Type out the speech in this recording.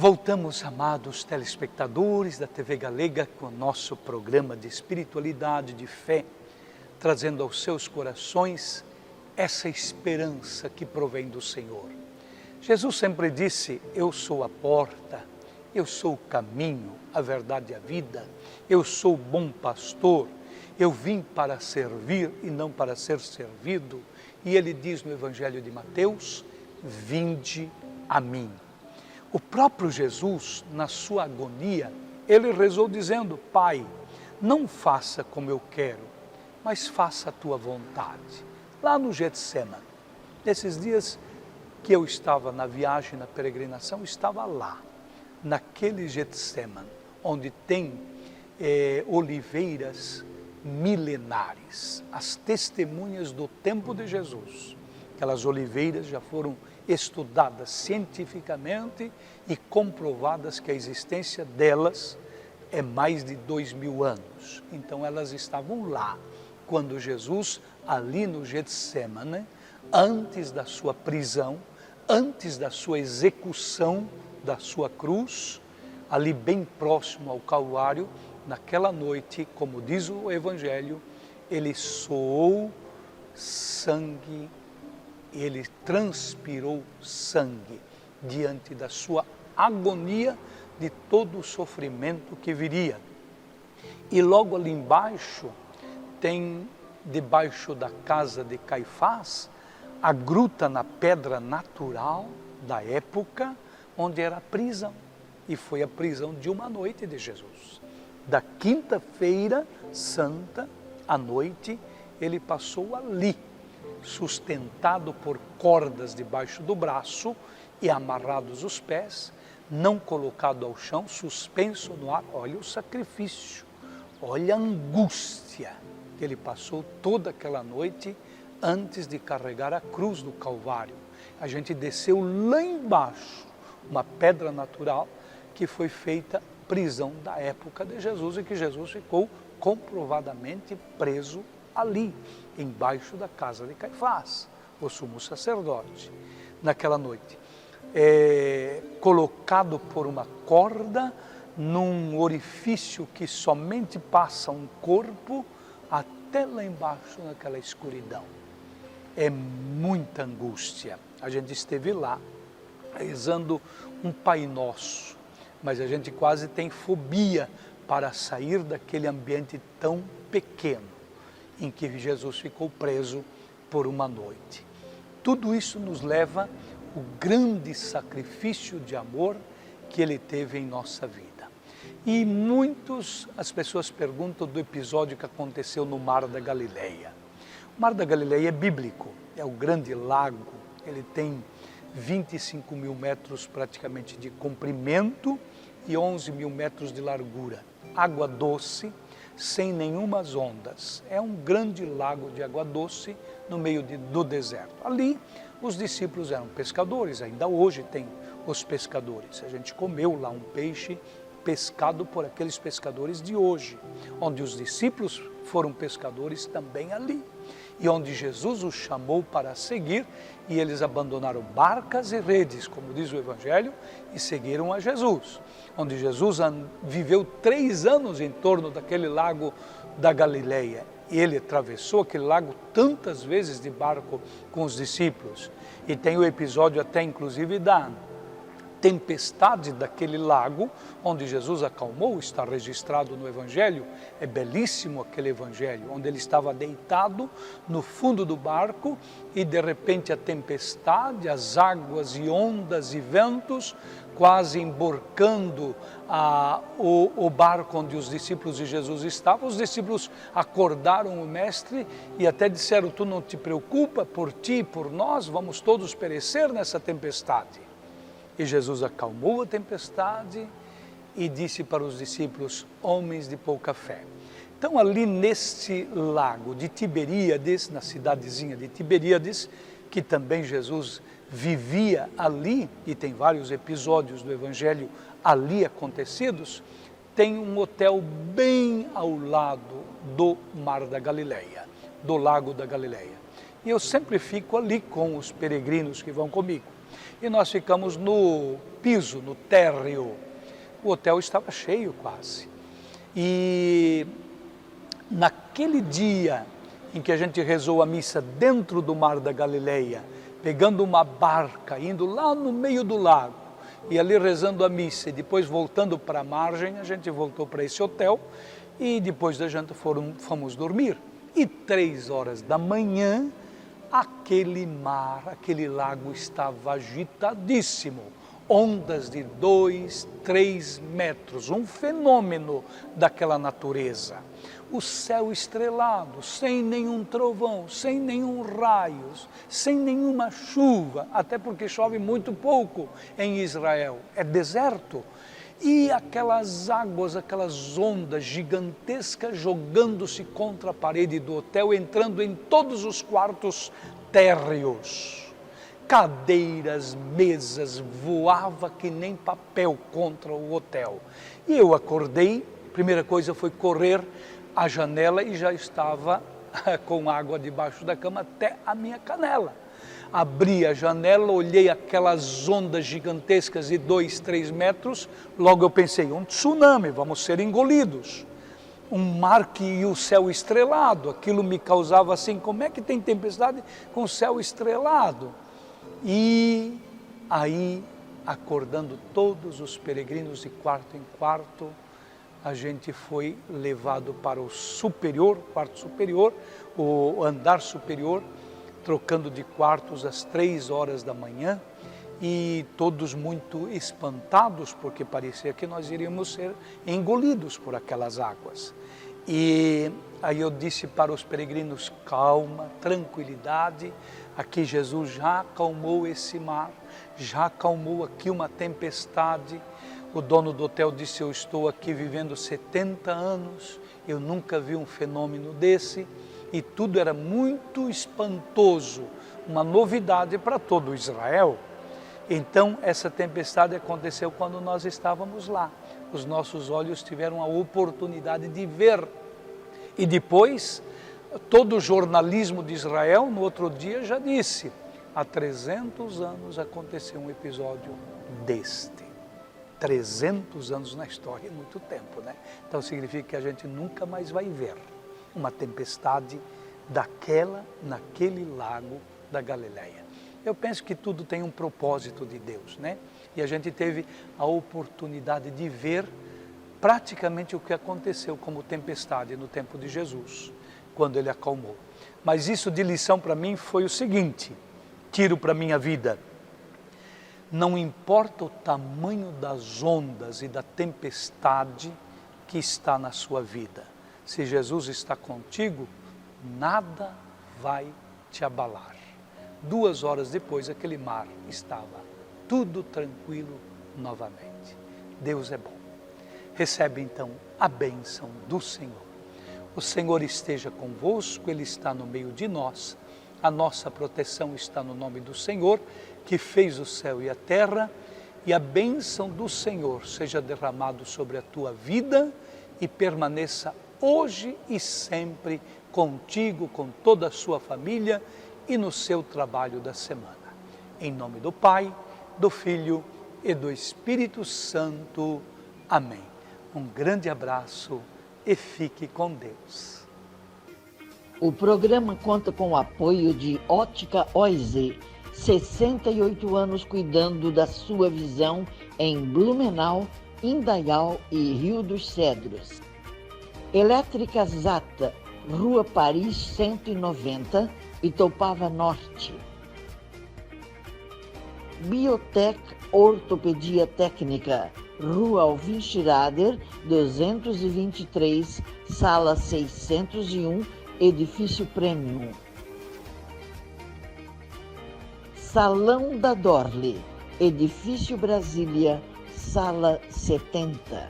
Voltamos, amados telespectadores da TV Galega, com o nosso programa de espiritualidade, de fé, trazendo aos seus corações essa esperança que provém do Senhor. Jesus sempre disse: eu sou a porta, eu sou o caminho, a verdade e a vida, eu sou o bom pastor, eu vim para servir e não para ser servido. E ele diz no Evangelho de Mateus: vinde a mim. O próprio Jesus, na sua agonia, ele rezou dizendo: Pai, não faça como eu quero, mas faça a tua vontade. Lá no Getsemane, nesses dias que eu estava na viagem, na peregrinação, estava lá, naquele Getsemane, onde tem oliveiras milenares, as testemunhas do tempo de Jesus. Aquelas oliveiras já foram estudadas cientificamente e comprovadas que a existência delas é mais de 2000 anos. Então elas estavam lá, quando Jesus, ali no Getsemane, antes da sua prisão, antes da sua execução da sua cruz, ali bem próximo ao Calvário, naquela noite, como diz o Evangelho, ele soou sangue, ele transpirou sangue diante da sua agonia, de todo o sofrimento que viria. E logo ali embaixo, tem, debaixo da casa de Caifás, a gruta na pedra natural da época, onde era a prisão. E foi a prisão de uma noite de Jesus. Da quinta-feira santa à noite, ele passou ali, sustentado por cordas debaixo do braço e amarrados os pés, não colocado ao chão, suspenso no ar. Olha o sacrifício, olha a angústia que ele passou toda aquela noite antes de carregar a cruz do Calvário. A gente desceu lá embaixo, uma pedra natural que foi feita prisão da época de Jesus e que Jesus ficou comprovadamente preso ali, embaixo da casa de Caifás, o sumo sacerdote, naquela noite. Colocado por uma corda num orifício que somente passa um corpo até lá embaixo naquela escuridão. É muita angústia. A gente esteve lá rezando um Pai Nosso, mas a gente quase tem fobia para sair daquele ambiente tão pequeno em que Jesus ficou preso por uma noite. Tudo isso nos leva ao grande sacrifício de amor que ele teve em nossa vida. E as pessoas perguntam do episódio que aconteceu no Mar da Galileia. O Mar da Galileia é bíblico, é o grande lago, ele tem 25 mil metros praticamente de comprimento e 11 mil metros de largura. Água doce, sem nenhumas ondas. É um grande lago de água doce no meio do deserto. Ali, os discípulos eram pescadores, ainda hoje tem os pescadores. A gente comeu lá um peixe pescado por aqueles pescadores de hoje, onde os discípulos foram pescadores também ali. E onde Jesus os chamou para seguir, e eles abandonaram barcas e redes, como diz o Evangelho, e seguiram a Jesus. Onde Jesus viveu 3 anos em torno daquele lago da Galileia. E ele atravessou aquele lago tantas vezes de barco com os discípulos. E tem o episódio até inclusive da tempestade daquele lago, onde Jesus acalmou, está registrado no Evangelho. É belíssimo aquele Evangelho, onde ele estava deitado no fundo do barco e de repente a tempestade, as águas e ondas e ventos quase emborcando o barco onde os discípulos de Jesus estavam. Os discípulos acordaram o mestre e até disseram: tu não te preocupa, por ti e por nós vamos todos perecer nessa tempestade. E Jesus acalmou a tempestade e disse para os discípulos: homens de pouca fé. Então ali neste lago de Tiberíades, na cidadezinha de Tiberíades, que também Jesus vivia ali, e tem vários episódios do Evangelho ali acontecidos, tem um hotel bem ao lado do Mar da Galileia, do Lago da Galileia. E eu sempre fico ali com os peregrinos que vão comigo. E nós ficamos no piso, no térreo. O hotel estava cheio quase. E naquele dia em que a gente rezou a missa dentro do Mar da Galileia, pegando uma barca, indo lá no meio do lago, e ali rezando a missa, e depois voltando para a margem, a gente voltou para esse hotel, e depois da janta fomos dormir. E 3 horas da manhã, aquele mar, aquele lago estava agitadíssimo. Ondas de 2, 3 metros, um fenômeno daquela natureza. O céu estrelado, sem nenhum trovão, sem nenhum raio, sem nenhuma chuva, até porque chove muito pouco em Israel, é deserto. E aquelas águas, aquelas ondas gigantescas jogando-se contra a parede do hotel, entrando em todos os quartos térreos. Cadeiras, mesas, voava que nem papel contra o hotel. E eu acordei, primeira coisa foi correr à janela e já estava com água debaixo da cama até a minha canela. Abri a janela, olhei aquelas ondas gigantescas de 2, 3 metros, logo eu pensei, um tsunami, vamos ser engolidos. Um mar e o céu estrelado, aquilo me causava assim, como é que tem tempestade com o céu estrelado? E aí, acordando todos os peregrinos de quarto em quarto, a gente foi levado para o superior, quarto superior, o andar superior, trocando de quartos às 3 horas da manhã, e todos muito espantados, porque parecia que nós iríamos ser engolidos por aquelas águas. E aí eu disse para os peregrinos, calma, tranquilidade, aqui Jesus já acalmou esse mar, já acalmou aqui uma tempestade. O dono do hotel disse, eu estou aqui vivendo 70 anos, eu nunca vi um fenômeno desse, e tudo era muito espantoso, uma novidade para todo Israel. Então, essa tempestade aconteceu quando nós estávamos lá. Os nossos olhos tiveram a oportunidade de ver. E depois, todo o jornalismo de Israel, no outro dia, já disse, há 300 anos aconteceu um episódio deste. 300 anos na história, é muito tempo, né? Então significa que a gente nunca mais vai ver uma tempestade daquela, naquele lago da Galileia. Eu penso que tudo tem um propósito de Deus, né? E a gente teve a oportunidade de ver praticamente o que aconteceu como tempestade no tempo de Jesus, quando ele acalmou. Mas isso de lição para mim foi o seguinte, tiro para a minha vida. Não importa o tamanho das ondas e da tempestade que está na sua vida. Se Jesus está contigo, nada vai te abalar. 2 horas depois, aquele mar estava tudo tranquilo novamente. Deus é bom. Recebe então a bênção do Senhor. O Senhor esteja convosco, Ele está no meio de nós. A nossa proteção está no nome do Senhor, que fez o céu e a terra, e a bênção do Senhor seja derramado sobre a tua vida e permaneça hoje e sempre contigo, com toda a sua família e no seu trabalho da semana. Em nome do Pai, do Filho e do Espírito Santo. Amém. Um grande abraço e fique com Deus. O programa conta com o apoio de Ótica OZ, 68 anos cuidando da sua visão em Blumenau, Indaial e Rio dos Cedros. Elétrica Zata, Rua Paris 190, Itopava Norte. Biotec Ortopedia Técnica, Rua Alvin Schrader, 223, Sala 601, Edifício Premium. Salão da Dorle, Edifício Brasília, Sala 70.